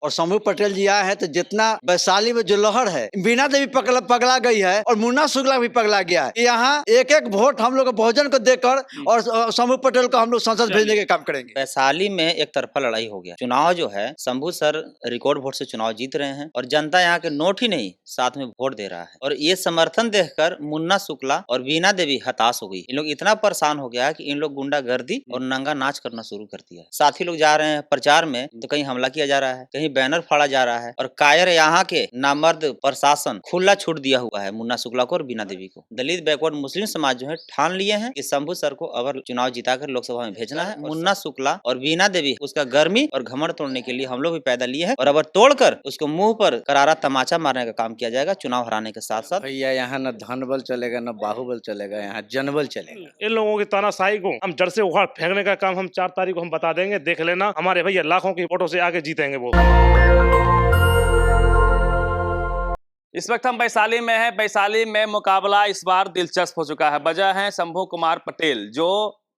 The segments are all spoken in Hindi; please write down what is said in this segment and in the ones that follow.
और शंभू पटेल जी आए हैं तो जितना वैशाली में जो लहर है, बीना देवी पगला गई है और मुन्ना शुक्ला भी पगला गया है। यहाँ एक एक वोट हम लोग बहुजन को देकर और शंभू पटेल को हम लोग संसद भेजने के काम करेंगे। वैशाली में एक तरफा लड़ाई हो गया। चुनाव जो है शंभू सर रिकॉर्ड वोट से चुनाव जीत रहे हैं और जनता यहाँ के नोट ही नहीं साथ में वोट दे रहा है। और ये समर्थन देखकर मुन्ना शुक्ला और बीना देवी हताश हो गई। इन लोग इतना परेशान हो गया कि इन लोग गुंडागर्दी और नंगा नाच करना शुरू कर दिया है। साथी लोग जा रहे हैं प्रचार में तो कहीं हमला किया जा रहा है, कहीं बैनर फाड़ा जा रहा है और कायर यहाँ के नामर्द प्रशासन खुला छूट दिया हुआ है मुन्ना शुक्ला को और बीना देवी को। दलित बैकवर्ड मुस्लिम समाज जो है ठान लिए हैं कि शंभू सर को अगर चुनाव जिताकर लोकसभा में भेजना है। मुन्ना शुक्ला और बीना देवी उसका गर्मी और घमंड तोड़ने के लिए हम लोग भी पैदा लिए हैं और अगर तोड़कर उसको मुंह पर करारा तमाचा मारने का काम किया जाएगा चुनाव हराने के साथ साथ। भैया यहाँ न धन बल चलेगा न बाहुबल चलेगा, यहाँ जनबल चलेगा। इन लोगों की तानाशाही को हम जड़ से उखाड़ फेंकने का काम हम 4 तारीख को हम बता देंगे, देख लेना। हमारे भैया लाखों की वोटों से आगे जीतेंगे वो। इस वक्त हम वैशाली में हैं। वैशाली में मुकाबला इस बार दिलचस्प हो चुका है। वजह है शंभू कुमार पटेल जो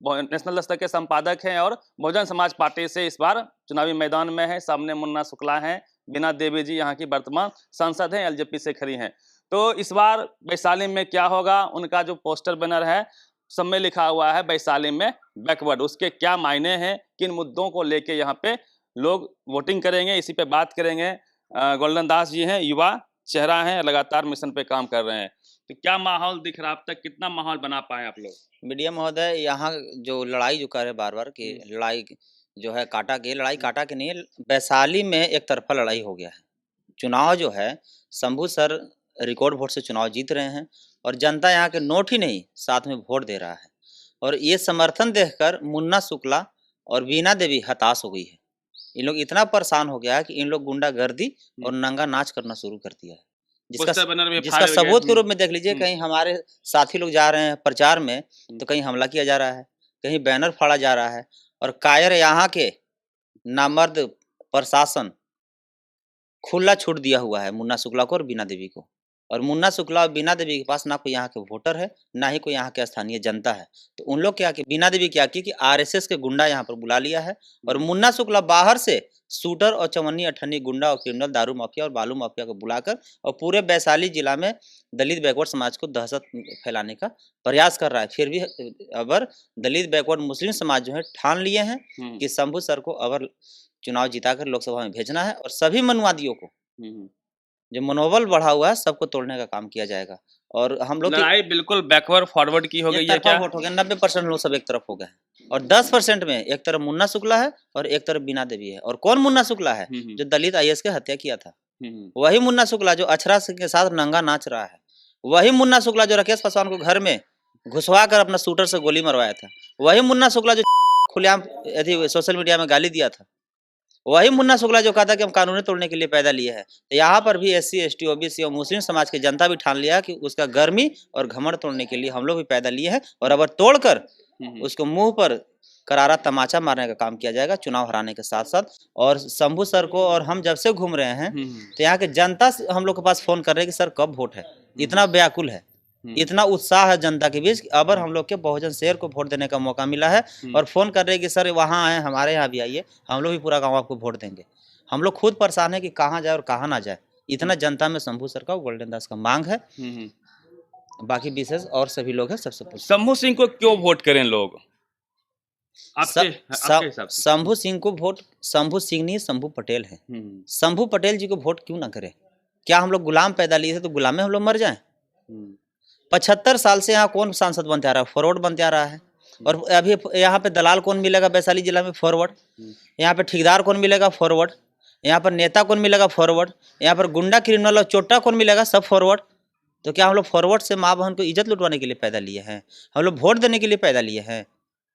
नेशनल दस्तक के संपादक हैं और बहुजन समाज पार्टी से इस बार चुनावी मैदान में है। सामने मुन्ना शुक्ला हैं, बीना देवी जी यहाँ की वर्तमान सांसद हैं, एलजेपी से खड़ी हैं। तो इस बार वैशाली में क्या होगा, उनका जो पोस्टर बैनर है सब में लिखा हुआ है वैशाली में बैकवर्ड, उसके क्या मायने हैं, किन मुद्दों को लेके यहाँ पे लोग वोटिंग करेंगे, इसी पे बात करेंगे। गोल्डन दास जी हैं, युवा चेहरा है, लगातार मिशन पे काम कर रहे हैं। तो क्या माहौल दिख रहा है अब तक, कितना माहौल बना पाए आप लोग? मीडिया महोदय यहाँ जो लड़ाई जो कर रहे बार बार की लड़ाई जो है काटा की लड़ाई काटा की नहीं है, वैशाली में एक तरफा लड़ाई हो गया है। चुनाव जो है शंभू सर रिकॉर्ड वोट से चुनाव जीत रहे हैं और जनता यहाँ के नोट ही नहीं साथ में वोट दे रहा है। और ये समर्थन देखकर मुन्ना शुक्ला और बीना देवी हताश हो गई है। इन लोग इतना परेशान हो गया है कि इन लोग गुंडागर्दी और नंगा नाच करना शुरू कर दिया है। जिसका सबूत के रूप में देख लीजिए, कहीं हमारे साथी लोग जा रहे हैं प्रचार में तो कहीं हमला किया जा रहा है, कहीं बैनर फाड़ा जा रहा है और कायर यहाँ के नामर्द प्रशासन खुला छूट दिया हुआ है मुन्ना शुक्ला को और बीना देवी को। और मुन्ना शुक्ला और बीना देवी के पास ना कोई यहाँ के वोटर है, ना ही कोई यहाँ के स्थानीय जनता है। तो उन लोग क्या कि बीना देवी क्या की कि आरएसएस के गुंडा यहाँ पर बुला लिया है और मुन्ना शुक्ला बाहर से शूटर और चवन्नी अठन्नी गुंडा और क्रिमिनल दारू माफिया और बालू माफिया को बुलाकर और पूरे वैशाली जिला में दलित बैकवर्ड समाज को दहशत फैलाने का प्रयास कर रहा है। फिर भी अगर दलित बैकवर्ड मुस्लिम समाज जो है ठान लिए हैं कि शंभू सर को अगर चुनाव जिताकर लोकसभा में भेजना है और सभी मनुवादियों को जो मनोबल बढ़ा हुआ है सबको तोड़ने का काम किया जाएगा। और हम लोग लड़ाई बिल्कुल बैकवर्ड फॉरवर्ड की हो गई है क्या? वोट हो गया, 90% लोग सब एक तरफ हो गए और 10% में एक तरफ मुन्ना शुक्ला है और एक तरफ बीना देवी है। और कौन मुन्ना शुक्ला है? जो दलित आईएएस के हत्या किया था, वही मुन्ना शुक्ला जो अक्षरा सिंह के साथ नंगा नाच रहा है, वही मुन्ना शुक्ला जो राकेश पासवान को घर में घुसवा कर अपना शूटर से गोली मरवाया था, वही मुन्ना शुक्ला जो खुलेआम सोशल मीडिया में गाली दिया था, वही मुन्ना शुक्ला जो कहा था कि हम कानून तोड़ने के लिए पैदा लिए हैं। तो यहाँ पर भी एससी एसटी ओबीसी और मुस्लिम समाज की जनता भी ठान लिया कि उसका गर्मी और घमंड तोड़ने के लिए हम लोग भी पैदा लिए हैं और अगर तोड़कर उसको मुंह पर करारा तमाचा मारने का काम किया जाएगा चुनाव हराने के साथ साथ। और शंभू सर को और हम जब से घूम रहे हैं तो यहाँ के जनता हम लोग के पास फोन कर रहे हैं कि सर कब वोट है। इतना व्याकुल है, इतना उत्साह है जनता के बीच। अबर हम लोग के बहुजन शेर को वोट देने का मौका मिला है और फोन कर रहे हैं कि सर वहाँ आए, हमारे यहाँ भी आइए, हम लोग भी पूरा गांव आपको वोट देंगे। हम लोग खुद परेशान है कि कहाँ जाए और कहाँ ना जाए। इतना जनता में शंभू सर का गोल्डन दास का मांग है। बाकी विशेष और सभी लोग हैं सबसे शंभू सिंह को क्यों वोट करें लोग? शंभू सिंह को वोट, शंभू सिंह नहीं शंभू पटेल है। शंभू पटेल जी को वोट क्यों ना करें? क्या हम लोग गुलाम पैदा लिए थे तो गुलाम में हम लोग मर जाएं? 75 साल से यहाँ कौन सांसद बनते आ रहा है? फॉरवर्ड बनते आ रहा है। और अभी यहाँ पे दलाल कौन मिलेगा वैशाली जिला में? फॉरवर्ड। यहाँ पे ठेकेदार कौन मिलेगा? फॉरवर्ड। यहाँ पर नेता कौन मिलेगा? फॉरवर्ड। यहाँ पर गुंडा क्रिमिनल और चोटा कौन मिलेगा? सब फॉरवर्ड। तो क्या हम लोग फॉरवर्ड से माँ बहन को इज्जत लुटवाने के लिए पैदा लिए हैं? हम लोग वोट देने के लिए पैदा लिए हैं?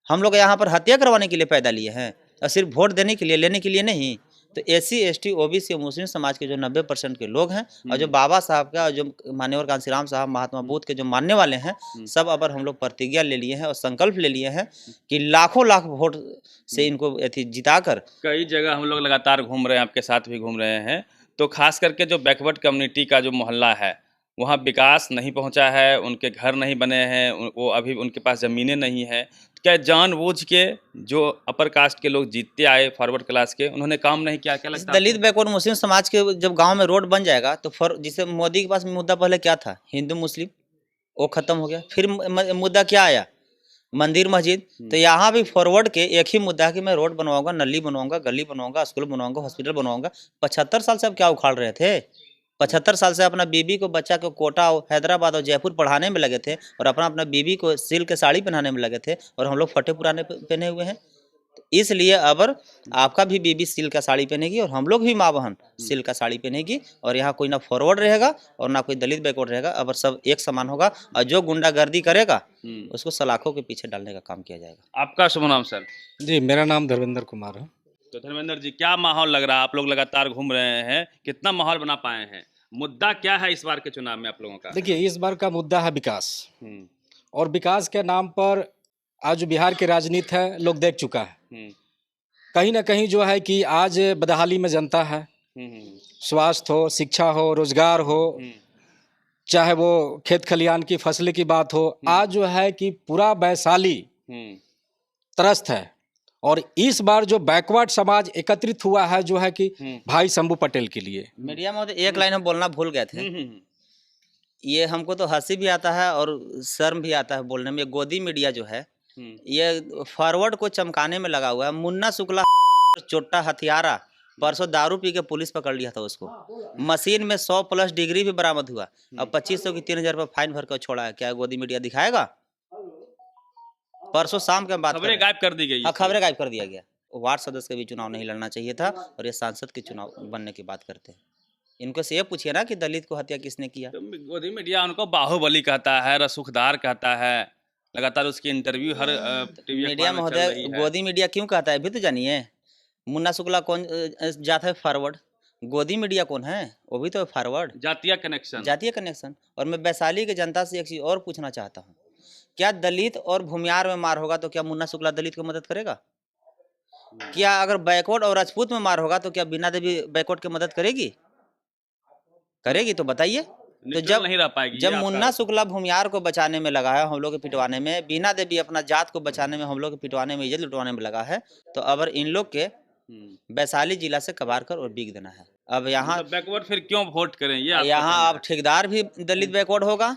हम लोग यहाँ पर हत्या करवाने के लिए पैदा लिए हैं और सिर्फ वोट देने के लिए, लेने के लिए नहीं? तो एससी एसटी ओबीसी और मुस्लिम समाज के जो 90% के लोग हैं और जो बाबा साहब का, जो मान्यवर कांशीराम साहब, महात्मा बुद्ध के जो मानने वाले हैं, सब अबर हम लोग प्रतिज्ञा ले लिए हैं और संकल्प ले लिए हैं कि लाखों लाख वोट से इनको जिताकर। कई जगह हम लोग लगातार घूम रहे हैं, आपके साथ भी घूम रहे हैं, तो खास करके जो बैकवर्ड कम्युनिटी का जो मोहल्ला है वहाँ विकास नहीं पहुँचा है, उनके घर नहीं बने हैं, वो अभी उनके पास ज़मीनें नहीं है। क्या जानबूझ के जो अपर कास्ट के लोग जीतते आए फॉरवर्ड क्लास के, उन्होंने काम नहीं किया? क्या इस लगता है दलित बैकवर्ड मुस्लिम समाज के जब गांव में रोड बन जाएगा तो जिसे मोदी के पास मुद्दा पहले क्या था, हिंदू मुस्लिम, वो खत्म हो गया। फिर मुद्दा क्या आया, मंदिर मस्जिद। तो यहाँ भी फॉरवर्ड के एक ही मुद्दा है कि मैं रोड बनवाऊंगा, नली बनवाऊंगा, गली बनवाऊंगा, स्कूल बनवाऊंगा, हॉस्पिटल बनवाऊंगा। 75 साल से अब क्या उखाड़ रहे थे? 75 साल से अपना बीबी को, बच्चा को कोटा हैदराबाद और जयपुर पढ़ाने में लगे थे और अपना अपना बीबी को सिल्क के साड़ी पहनाने में लगे थे, और हम लोग फटे पुराने पहने हुए हैं। तो इसलिए अबर आपका भी बीबी सिल्क का साड़ी पहनेगी और हम लोग भी माँ बहन सिल्क का साड़ी पहनेगी, और यहाँ कोई ना फॉरवर्ड रहेगा और ना कोई दलित बैकवर्ड रहेगा। अबर सब एक समान होगा, और जो गुंडागर्दी करेगा उसको सलाखों के पीछे डालने का काम किया जाएगा। आपका शुभ नाम सर? जी, मेरा नाम धर्मेंद्र कुमार है। तो धर्मेंद्र जी, क्या माहौल लग रहा है? आप लोग लगातार घूम रहे हैं, कितना माहौल बना पाए हैं? मुद्दा क्या है इस बार के चुनाव में आप लोगों का? देखिए, इस बार का मुद्दा है विकास, हम्म, और विकास के नाम पर आज जो बिहार की राजनीति है लोग देख चुका है। हम्म, कहीं ना कहीं जो है कि आज बदहाली में जनता है, हम्म, स्वास्थ्य हो, शिक्षा हो, रोजगार हो, हम्म, चाहे वो खेत खलियान की फसल की बात हो, आज जो है कि पूरा वैशाली हम्म, त्रस्त है। और इस बार जो बैकवर्ड समाज एकत्रित हुआ है जो है कि भाई शंभू पटेल के लिए। मीडिया में एक लाइन हम बोलना भूल गए थे। ये हमको तो हंसी भी आता है और शर्म भी आता है बोलने में। गोदी मीडिया जो है ये फॉरवर्ड को चमकाने में लगा हुआ है। मुन्ना शुक्ला चोट्टा हथियारा परसों दारू पी के पुलिस पकड़ लिया था उसको। मशीन में 100+ डिग्री भी बरामद हुआ। अब 2500 की 3000 रुपये फाइन भर कर छोड़ा है। क्या गोदी मीडिया दिखाएगा? परसों शाम के बात खबरें गायब कर दी गई। हाँ, खबरें गायब कर दिया गया। वार्ड सदस्य का भी चुनाव नहीं लड़ना चाहिए था, और ये सांसद के चुनाव बनने की बात करते हैं। इनको से ये पूछिए ना कि दलित को हत्या किसने किया। तो गोदी मीडिया उनको बाहुबली कहता है, रसूखदार कहता है, लगातार उसकी इंटरव्यू हर टीवी मीडिया महोदय गोदी मीडिया क्यों कहता है भी तो जानिए। मुन्ना शुक्ला कौन जात है? फॉरवर्ड। गोदी मीडिया कौन है? वो भी तो फॉरवर्ड, जातीय कनेक्शन। जातीय कनेक्शन। और मैं वैशाली की जनता से एक चीज और पूछना चाहता हूँ, क्या दलित और भूमियार में मार होगा तो क्या मुन्ना शुक्ला दलित को मदद करेगा? क्या अगर बैकवर्ड और राजपूत में मार होगा तो क्या बीना देवी बैकवर्ड की मदद करेगी? करेगी तो बताइए। तो जब नहीं रह पाएगी। जब मुन्ना शुक्ला भूमियार को बचाने में लगा है, हम लोग के पिटवाने में, बीना देवी अपना जात को बचाने में, हम लोग के पिटवाने में, इज्जत लुटवाने में लगा है, तो अब इन लोग के वैशाली जिला से कबार कर और बीक देना है। अब यहाँ बैकवर्ड फिर क्यों वोट करें? ये यहाँ अब ठेकेदार भी दलित बैकवर्ड होगा,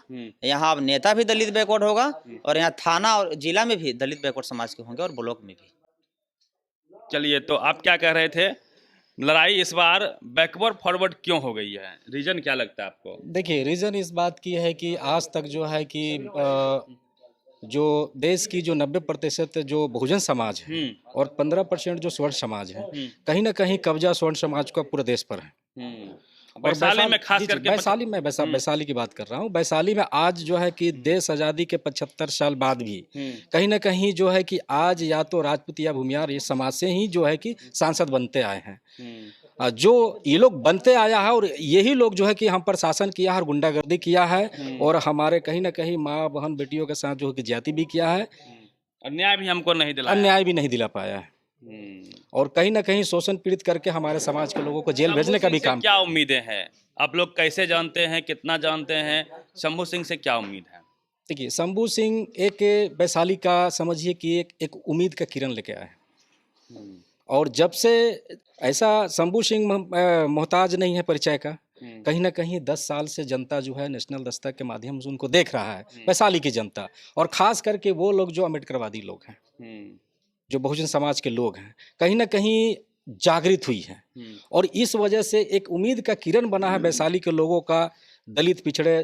यहाँ अब नेता भी दलित बैकवर्ड होगा, और यहाँ थाना और जिला में भी दलित बैकवर्ड समाज के होंगे और ब्लॉक में भी। चलिए, तो आप क्या कह रहे थे? लड़ाई इस बार बैकवर्ड फॉरवर्ड क्यों हो गई है? रीजन क्या लगता है आपको? देखिए, रीज़न इस बात की है कि आज तक जो है कि जो देश की जो 90% जो बहुजन समाज है और 15% जो स्वर्ण समाज है, कहीं ना कहीं कब्जा स्वर्ण समाज का पूरे देश पर है। और वैशाली में खास करके वैशाली में वैशाली की बात कर रहा हूँ। वैशाली में आज जो है कि देश आज़ादी के 75 साल बाद भी कहीं ना कहीं जो है कि आज या तो राजपूत या भूमियार ये समाज से ही जो है कि सांसद बनते आए हैं। जो ये लोग बनते आया है, और यही लोग जो है कि हम पर शासन किया है और गुंडागर्दी किया है, और हमारे कहीं ना कहीं माँ बहन बेटियों के साथ जो है कि ज्यादती भी किया है, अन्याय भी हमको नहीं दिला, अन्याय भी नहीं दिला पाया है, और कहीं ना कहीं शोषण पीड़ित करके हमारे समाज के लोगों को जेल भेजने का भी काम। क्या उम्मीदें हैं? आप लोग कैसे जानते हैं, कितना जानते हैं? शंभू सिंह से क्या उम्मीद है? देखिए, शंभू सिंह एक वैशाली का समझिए कि एक उम्मीद का किरण लेके आए हैं, और जब से ऐसा शंभू सिंह मोहताज नहीं है परिचय का। कहीं ना कहीं 10 साल से जनता जो है नेशनल दस्तक के माध्यम से उनको देख रहा है, वैशाली की जनता, और खास करके वो लोग जो अम्बेडकरवादी लोग हैं, जो बहुजन समाज के लोग हैं, कहीं ना कहीं जागृत हुई है, और इस वजह से एक उम्मीद का किरण बना है वैशाली के लोगों का, दलित पिछड़े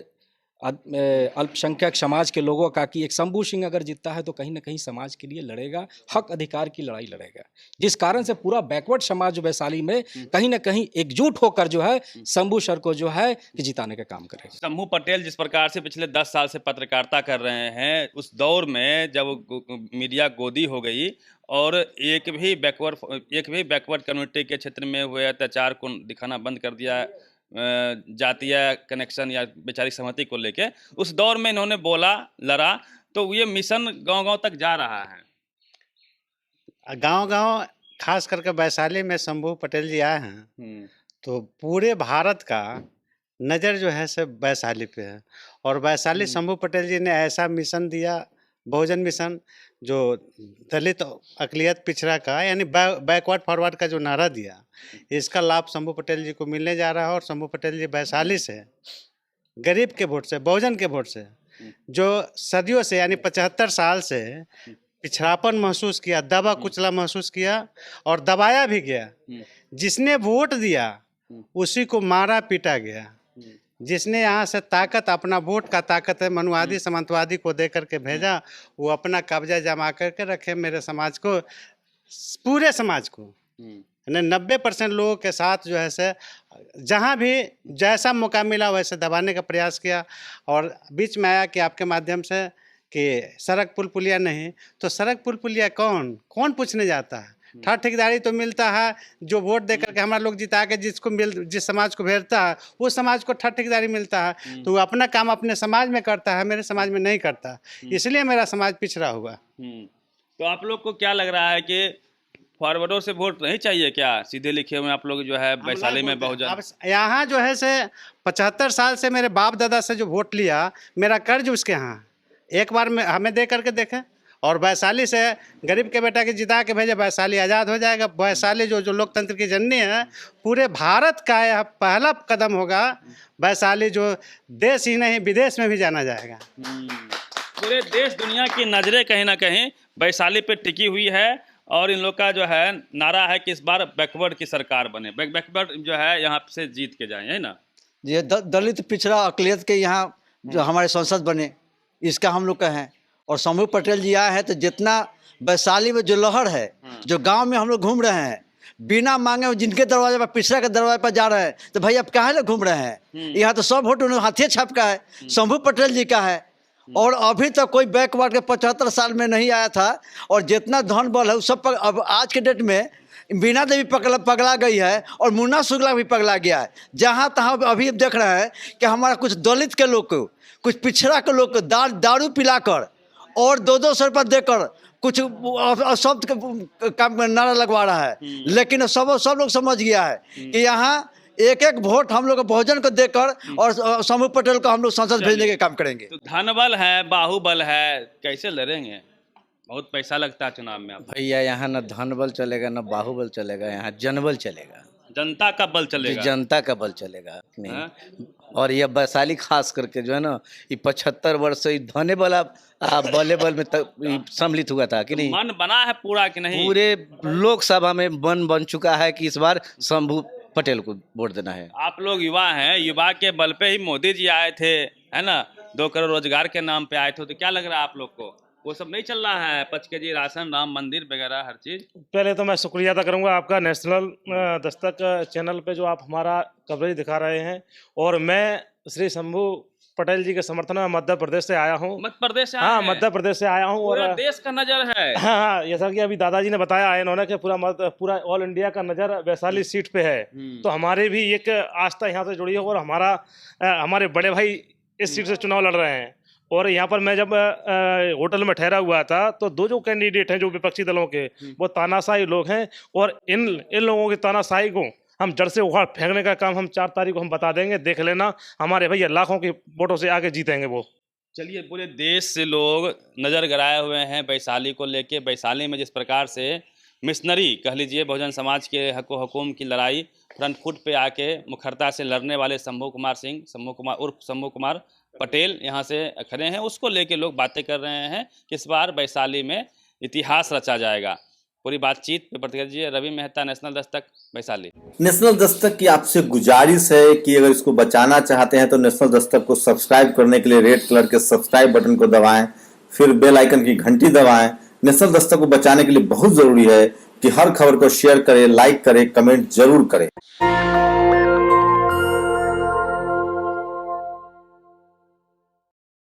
अल्पसंख्यक समाज के लोगों का, कि एक शंभू सिंह अगर जीतता है तो कहीं ना कहीं समाज के लिए लड़ेगा, हक अधिकार की लड़ाई लड़ेगा, जिस कारण से पूरा बैकवर्ड समाज वैशाली में कहीं ना कहीं एकजुट होकर जो है शंभू सर को जो है कि जिताने का काम करेगा। शंभू पटेल जिस प्रकार से पिछले 10 साल से पत्रकारिता कर रहे हैं, उस दौर में जब मीडिया गोदी हो गई और एक भी बैकवर्ड कम्युनिटी के क्षेत्र में हुए अत्याचार को दिखाना बंद कर दिया, जातीय कनेक्शन या वैचारिक सहमति को लेके, उस दौर में इन्होंने बोला, लड़ा, तो ये मिशन गांव-गांव तक जा रहा है। गांव-गांव खास करके वैशाली में शंभू पटेल जी आए हैं, तो पूरे भारत का नज़र जो है से वैशाली पे है, और वैशाली शंभू पटेल जी ने ऐसा मिशन दिया बहुजन मिशन जो दलित अकलियत पिछड़ा का यानी बैकवर्ड फॉरवर्ड का जो नारा दिया, इसका लाभ शंभू पटेल जी को मिलने जा रहा है। और शंभू पटेल जी वैशाली से गरीब के वोट से, बहुजन के वोट से, जो सदियों से यानी 75 साल से पिछड़ापन महसूस किया, दबा कुचला महसूस किया और दबाया भी गया, जिसने वोट दिया उसी को मारा पीटा गया। जिसने यहाँ से ताकत, अपना वोट का ताकत है, मनुवादी सामंतवादी को दे करके भेजा, वो अपना कब्जा जमा करके रखे मेरे समाज को, पूरे समाज को। 90% लोगों के साथ जो है से जहाँ भी जैसा मौका मिला वैसे दबाने का प्रयास किया। और बीच में आया कि आपके माध्यम से कि सड़क पुल पुलिया नहीं, तो सड़क पुल पुलिया कौन पूछने जाता है? ठग ठेकेदारी तो मिलता है, जो वोट दे करके हमारा लोग जिता के जिस समाज को भेजता है वो समाज को ठग ठेकेदारी मिलता है, तो वो अपना काम अपने समाज में करता है, मेरे समाज में नहीं करता, इसलिए मेरा समाज पिछड़ा हुआ। तो आप लोग को क्या लग रहा है कि फॉरवर्डों से वोट नहीं चाहिए क्या? सीधे लिखे हुए आप लोग जो है वैशाली में बहुजन, यहाँ जो है से 75 साल से मेरे बाप दादा से जो वोट लिया, मेरा कर्ज उसके यहाँ एक बार में हमें दे करके देखें। और वैशाली से गरीब के बेटा के जिता के भेजे, वैशाली आज़ाद हो जाएगा। वैशाली जो लोकतंत्र की जननी है, पूरे भारत का यह पहला कदम होगा। वैशाली जो देश ही नहीं विदेश में भी जाना जाएगा। पूरे देश दुनिया की नज़रें कहीं ना कहीं वैशाली पे टिकी हुई है। और इन लोग का जो है नारा है कि इस बार बैकवर्ड की सरकार बने, बैकवर्ड जो है यहाँ से जीत के जाए, है ना? ये दलित पिछड़ा अकलियत के यहाँ जो हमारे सांसद बने, इसका हम लोग का है। और शंभू पटेल जी आए हैं तो जितना वैशाली में जो लहर है, जो गांव में हम लोग घूम रहे हैं बिना मांगे, जिनके दरवाजे पर, पिछड़ा के दरवाजे पर जा रहे हैं, तो भाई अब कहाँ घूम रहे हैं? यहाँ तो सब वोट उन्होंने हाथी छाप का है, शंभू पटेल जी का है। और अभी तक कोई बैकवर्ड के 75 साल में नहीं आया था। और जितना धन बल है सब अब आज के डेट में बीना देवी पगला गई है और मुन्ना शुक्ला भी पगला गया है। जहाँ तहाँ अभी देख रहे हैं कि हमारा कुछ दलित के लोग को, कुछ पिछड़ा के लोग को दारू पिलाकर और 200 रुपये देकर कुछ शब्द का नारा लगवा रहा है। लेकिन सब लोग समझ गया है कि यहाँ एक वोट हम लोग बहुजन को देकर और शंभू पटेल को हम लोग संसद भेजने के काम करेंगे। तो धनबल है, बाहुबल है, कैसे लड़ेंगे? बहुत पैसा लगता है चुनाव में। भैया यहाँ न धनबल चलेगा न बाहुबल चलेगा, यहाँ जनबल चलेगा, जनता का बल चलेगा, जनता का बल चलेगा नहीं। और ये वैशाली खास करके जो है ना, ये 75 वर्ष से धने वाला बले बल में सम्मिलित हुआ था कि नहीं? मन बना है पूरा कि नहीं? पूरे लोकसभा में मन बन चुका है कि इस बार शंभू पटेल को वोट देना है। आप लोग युवा हैं, युवा के बल पे ही मोदी जी आए थे, है ना? 2 करोड़ रोजगार के नाम पे आए थे। तो क्या लग रहा है आप लोग को, वो सब नहीं चल रहा है? 5 केजी राशन, राम मंदिर वगैरह हर चीज। पहले तो मैं शुक्रिया अदा करूंगा आपका नेशनल दस्तक चैनल पे जो आप हमारा कवरेज दिखा रहे हैं। और मैं श्री शंभू पटेल जी के समर्थन में मध्य प्रदेश से आया हूँ। मध्य प्रदेश से? हाँ, मध्य प्रदेश से आया हूँ। और देश का नजर है। हाँ, जैसा कि अभी दादाजी ने बताया है इन्होंने कि पूरा ऑल इंडिया का नजर वैशाली सीट पे है। तो हमारे भी एक आस्था यहाँ से जुड़ी है। और हमारे बड़े भाई इस सीट से चुनाव लड़ रहे हैं। और यहाँ पर मैं जब होटल में ठहरा हुआ था तो 2 जो कैंडिडेट हैं जो विपक्षी दलों के, वो तानाशाही लोग हैं। और इन लोगों की तानाशाही को हम जड़ से उखाड़ फेंकने का काम हम 4 तारीख को हम बता देंगे। देख लेना, हमारे भैया लाखों की वोटों से आगे जीतेंगे वो। चलिए, पूरे देश से लोग नज़र गड़ाए हुए हैं वैशाली को लेके। वैशाली में जिस प्रकार से मिशनरी कह लीजिए बहुजन समाज के हको हुकूम की लड़ाई फ्रंट फुट पे आके मुखरता से लड़ने वाले शंभू कुमार पटेल यहाँ से खड़े हैं, उसको लेके लोग बातें कर रहे हैं कि इस बार वैशाली में इतिहास रचा जाएगा। पूरी बातचीत पे प्रतिक्रिया दीजिए। रवि मेहता, नेशनल दस्तक, वैशाली। नेशनल दस्तक की आपसे गुजारिश है कि अगर इसको बचाना चाहते हैं तो नेशनल दस्तक को सब्सक्राइब करने के लिए रेड कलर के सब्सक्राइब बटन को दबाएं, फिर बेल आइकन की घंटी दबाएं। नेशनल दस्तक को बचाने के लिए बहुत जरूरी है कि हर खबर को शेयर करें, लाइक करें, कमेंट जरूर करें।